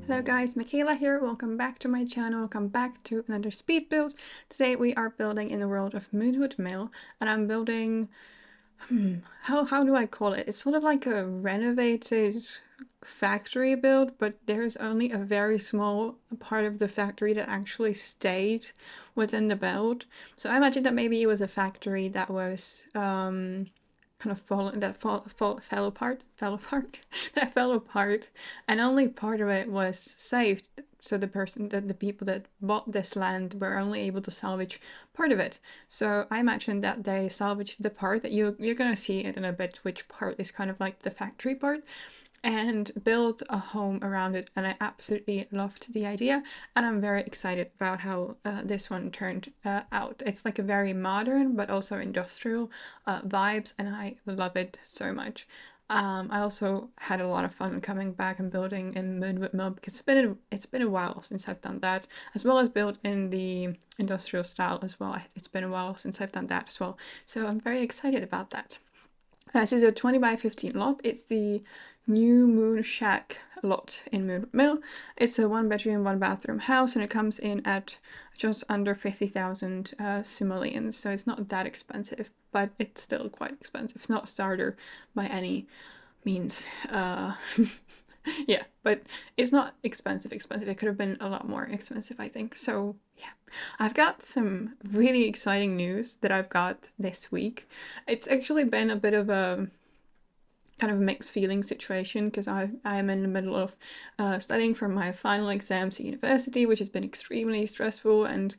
Hello guys, Michaela here, welcome back to my channel, welcome back to another speed build. Today we are building in the world of Moonwood Mill, and I'm building, how do I call it? It's sort of like a renovated factory build, but there's only a very small part of the factory that actually stayed within the build. So I imagine that maybe it was a factory that was kind of fell apart, that fell apart, and only part of it was saved. So the people that bought this land were only able to salvage part of it. So I imagine that they salvaged the part that you're gonna see it in a bit, which part is kind of like the factory part, and build a home around it, and I absolutely loved the idea, and I'm very excited about how this one turned out. It's like a very modern but also industrial vibes, and I love it so much. I also had a lot of fun coming back and building in Moonwood Mill because it's been a while since I've done that, as well as build in the industrial style as well. It's been a while since I've done that as well, so I'm very excited about that. This is a 20 by 15 lot. It's the New Moon Shack lot in Moonwood Mill. It's a 1-bedroom, 1-bathroom house, and it comes in at just under 50,000 simoleons. So it's not that expensive, but it's still quite expensive. It's not starter by any means. Yeah, but it's not expensive. It could have been a lot more expensive, I think. So yeah, I've got some really exciting news that I've got this week. It's actually been a bit of a kind of mixed feeling situation because I am in the middle of studying for my final exams at university, which has been extremely stressful and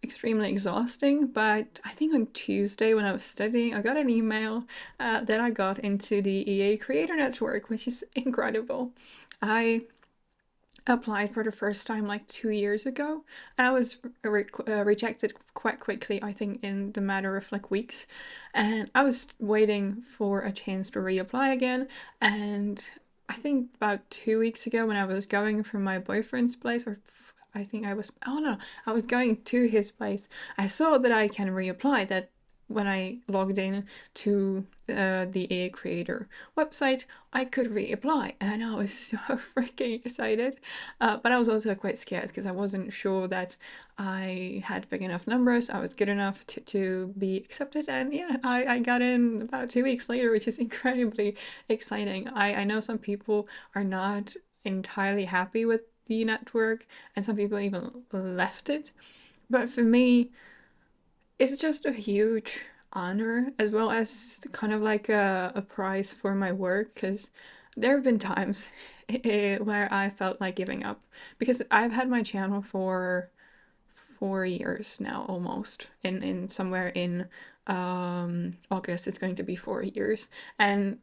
extremely exhausting. But I think on Tuesday when I was studying, I got an email that I got into the EA Creator Network, which is incredible. I applied for the first time like 2 years ago, and I was rejected quite quickly, I think in the matter of like weeks, and I was waiting for a chance to reapply again. And I think about 2 weeks ago when I was going from my boyfriend's place, or I think I was, oh no, I was going to his place, I saw that I can reapply, that when I logged in to the EA Creator website, I could reapply, and I was so freaking excited. But I was also quite scared because I wasn't sure that I had big enough numbers, I was good enough to be accepted, and yeah, I got in about 2 weeks later, which is incredibly exciting. I know some people are not entirely happy with the network, and some people even left it, but for me, it's just a huge honor, as well as kind of like a prize for my work, because there have been times where I felt like giving up, because I've had my channel for 4 years now, almost. In somewhere in August it's going to be 4 years, and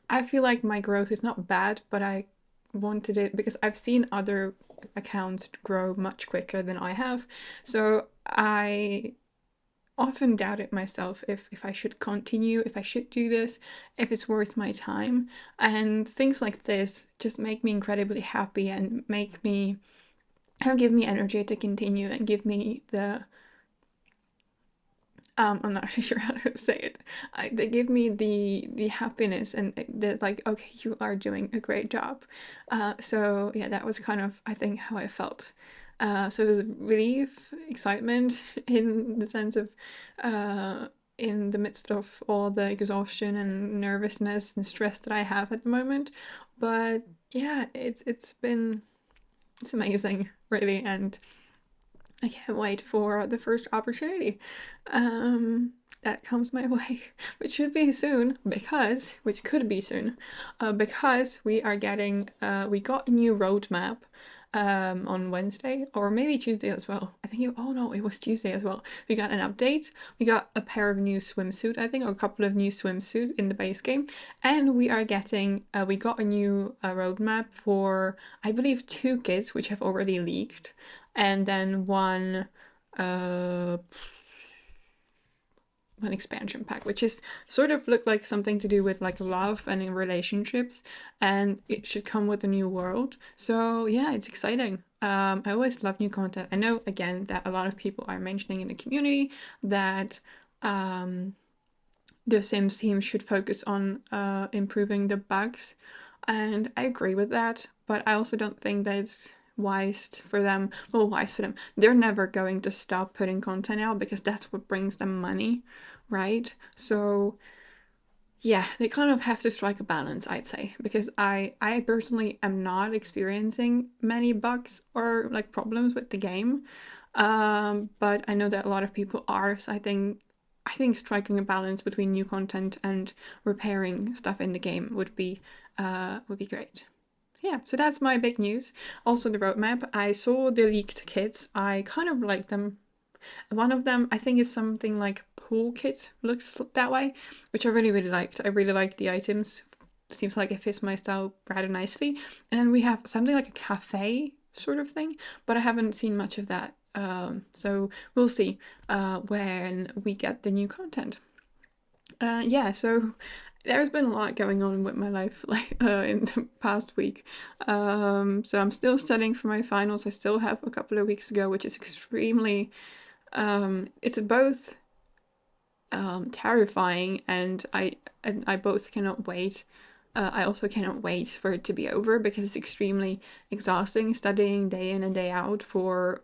I feel like my growth is not bad, but I wanted it because I've seen other accounts grow much quicker than I have, so I often doubted myself if I should continue, if I should do this, if it's worth my time. And things like this just make me incredibly happy and make me, give me energy to continue and give me the, I'm not sure how to say it. They give me the happiness and the like, okay, you are doing a great job. So yeah, that was kind of, I think, how I felt. So it was relief, excitement in the sense of in the midst of all the exhaustion and nervousness and stress that I have at the moment. But yeah, it's amazing, really, and I can't wait for the first opportunity that comes my way, which should be soon, which could be soon, because we are getting, we got a new roadmap on Wednesday, or maybe Tuesday as well. I think oh no, it was Tuesday as well. We got an update. We got a pair of new swimsuit, I think, or a couple of new swimsuit in the base game, and we are getting, we got a new roadmap for, I believe, 2 kits, which have already leaked, and then one expansion pack, which is sort of look like something to do with like love and in relationships, and it should come with a new world. So yeah, it's exciting. I always love new content. I know, again, that a lot of people are mentioning in the community that the Sims team should focus on improving the bugs, and I agree with that, but I also don't think that it's wise for them. Well, wise for them. They're never going to stop putting content out because that's what brings them money, right? So yeah, they kind of have to strike a balance, I'd say, because I personally am not experiencing many bugs or like problems with the game. But I know that a lot of people are, so I think striking a balance between new content and repairing stuff in the game would be great. Yeah, so that's my big news. Also the roadmap. I saw the leaked kits. I kind of like them. One of them I think is something like pool kit, looks that way, which I really really liked. I really liked the items. Seems like it fits my style rather nicely. And then we have something like a cafe sort of thing, but I haven't seen much of that. So we'll see when we get the new content. Yeah, so there's been a lot going on with my life like in the past week. So I'm still studying for my finals. I still have a couple of weeks to go, which is extremely it's both terrifying and I both cannot wait. I also cannot wait for it to be over because it's extremely exhausting studying day in and day out for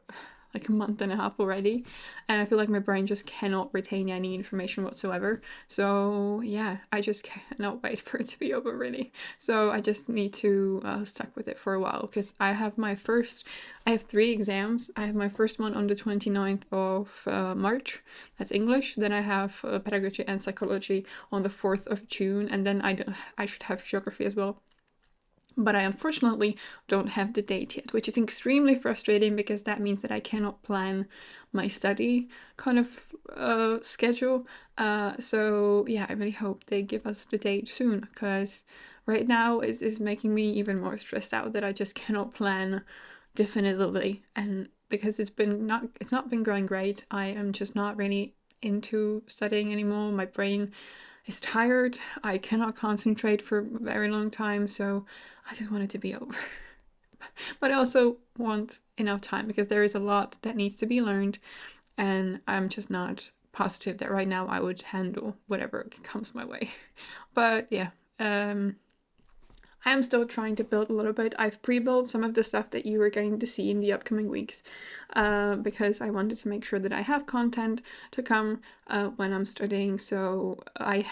like a month and a half already, and I feel like my brain just cannot retain any information whatsoever. So yeah, I just cannot wait for it to be over really. So I just need to stuck with it for a while because I have 3 exams. I have my first one on the 29th of March. That's English. Then I have pedagogy and psychology on the 4th of June, and then I should have geography as well. But I unfortunately don't have the date yet, which is extremely frustrating because that means that I cannot plan my study kind of schedule. So yeah, I really hope they give us the date soon because right now is making me even more stressed out that I just cannot plan definitively. And because it's not been going great, I am just not really into studying anymore. My brain is tired. I cannot concentrate for a very long time, so I just want it to be over. But I also want enough time because there is a lot that needs to be learned, and I'm just not positive that right now I would handle whatever comes my way. But yeah, I am still trying to build a little bit. I've pre-built some of the stuff that you are going to see in the upcoming weeks because I wanted to make sure that I have content to come when I'm studying. So I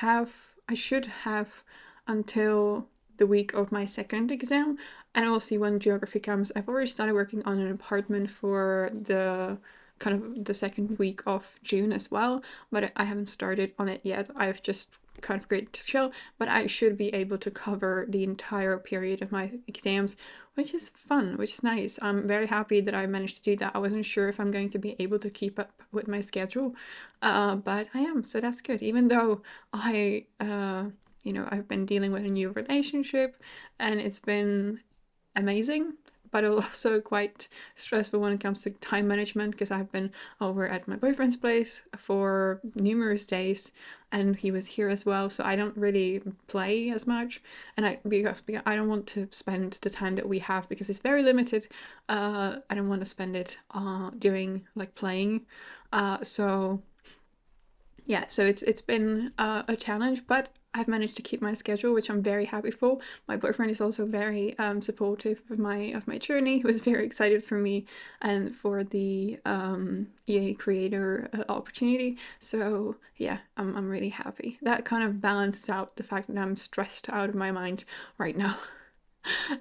should have until the week of my second exam, and we'll see when geography comes. I've already started working on an apartment for the kind of the second week of June as well, but I haven't started on it yet. I've just kind of great to chill, but I should be able to cover the entire period of my exams, which is fun, which is nice. I'm very happy that I managed to do that. I wasn't sure if I'm going to be able to keep up with my schedule, but I am, so that's good. Even though I've been dealing with a new relationship and it's been amazing, but also quite stressful when it comes to time management because I've been over at my boyfriend's place for numerous days and he was here as well, so I don't really play as much, and because I don't want to spend the time that we have because it's very limited. I don't want to spend it doing like playing, so yeah, so it's been a challenge, but I've managed to keep my schedule, which I'm very happy for. My boyfriend is also very supportive of my journey. He was very excited for me and for the EA creator opportunity. So yeah, I'm really happy. That kind of balances out the fact that I'm stressed out of my mind right now.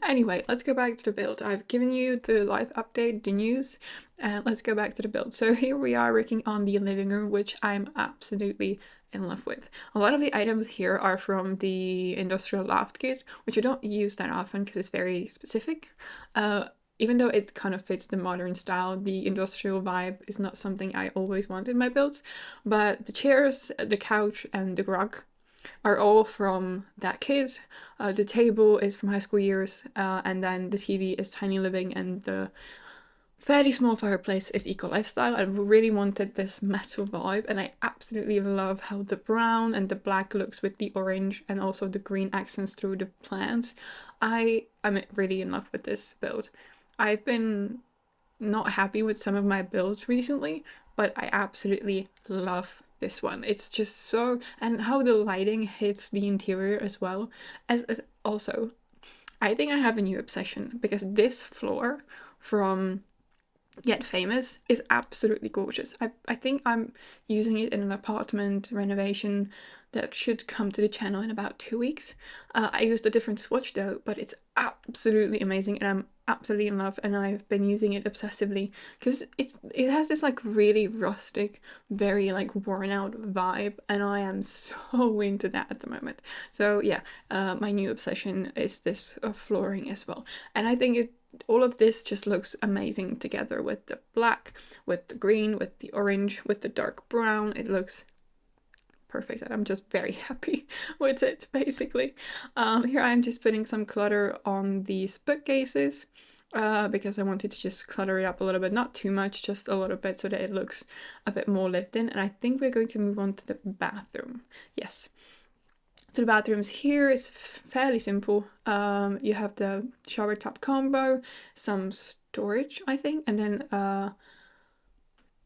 Anyway, let's go back to the build. I've given you the live update, the news, and let's go back to the build. So here we are working on the living room, which I'm absolutely in love with. A lot of the items here are from the industrial loft kit, which I don't use that often because it's very specific. Even though it kind of fits the modern style, the industrial vibe is not something I always want in my builds. But the chairs, the couch, and the rug are all from that kit. The table is from high school years, and then the TV is Tiny Living, and the fairly small fireplace is Eco Lifestyle. I really wanted this metal vibe, and I absolutely love how the brown and the black looks with the orange and also the green accents through the plants. I'm really in love with this build. I've been not happy with some of my builds recently, but I absolutely love this one. It's just so, and how the lighting hits the interior as well. As also, I think I have a new obsession because this floor from Get Famous is absolutely gorgeous. I think I'm using it in an apartment renovation that should come to the channel in about 2 weeks. I used a different swatch though, but it's absolutely amazing and I'm absolutely in love, and I've been using it obsessively because it has this like really rustic, very like worn out vibe, and I am so into that at the moment. So yeah, my new obsession is this flooring as well, and I think all of this just looks amazing together with the black, with the green, with the orange, with the dark brown. It looks perfect. I'm just very happy with it, basically. Here I'm just putting some clutter on these bookcases because I wanted to just clutter it up a little bit, not too much, just a little bit so that it looks a bit more lived in. And I think we're going to move on to the bathroom. Yes. So the bathrooms here is fairly simple. You have the shower top combo, some storage, I think, and then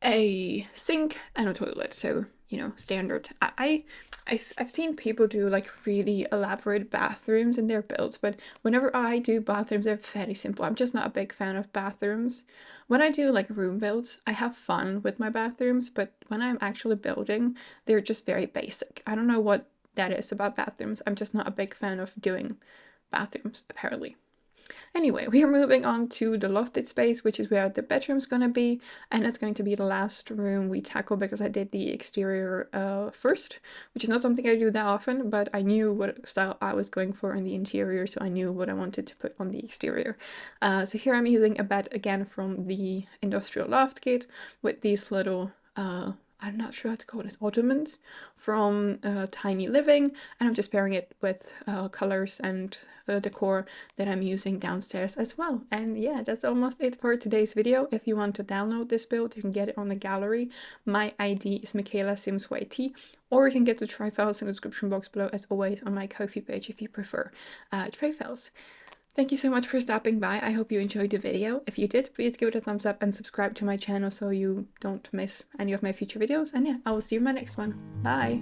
a sink and a toilet. So, you know, standard. I've seen people do like really elaborate bathrooms in their builds, but whenever I do bathrooms, they're fairly simple. I'm just not a big fan of bathrooms. When I do like room builds, I have fun with my bathrooms, but when I'm actually building, they're just very basic. I don't know what that is about bathrooms. I'm just not a big fan of doing bathrooms, apparently. Anyway, we are moving on to the lofted space, which is where the bedroom's gonna be, and it's going to be the last room we tackle because I did the exterior first, which is not something I do that often, but I knew what style I was going for in the interior, so I knew what I wanted to put on the exterior. So here I'm using a bed again from the industrial loft kit with these little I'm not sure how to call it, ottomans from Tiny Living, and I'm just pairing it with colors and decor that I'm using downstairs as well. And yeah, that's almost it for today's video. If you want to download this build, you can get it on the gallery. My ID is michaelasimsyt, or you can get the tray files in the description box below, as always, on my Ko-fi page if you prefer tray files. Thank you so much for stopping by. I hope you enjoyed the video. If you did, please give it a thumbs up and subscribe to my channel so you don't miss any of my future videos. And yeah, I will see you in my next one. Bye!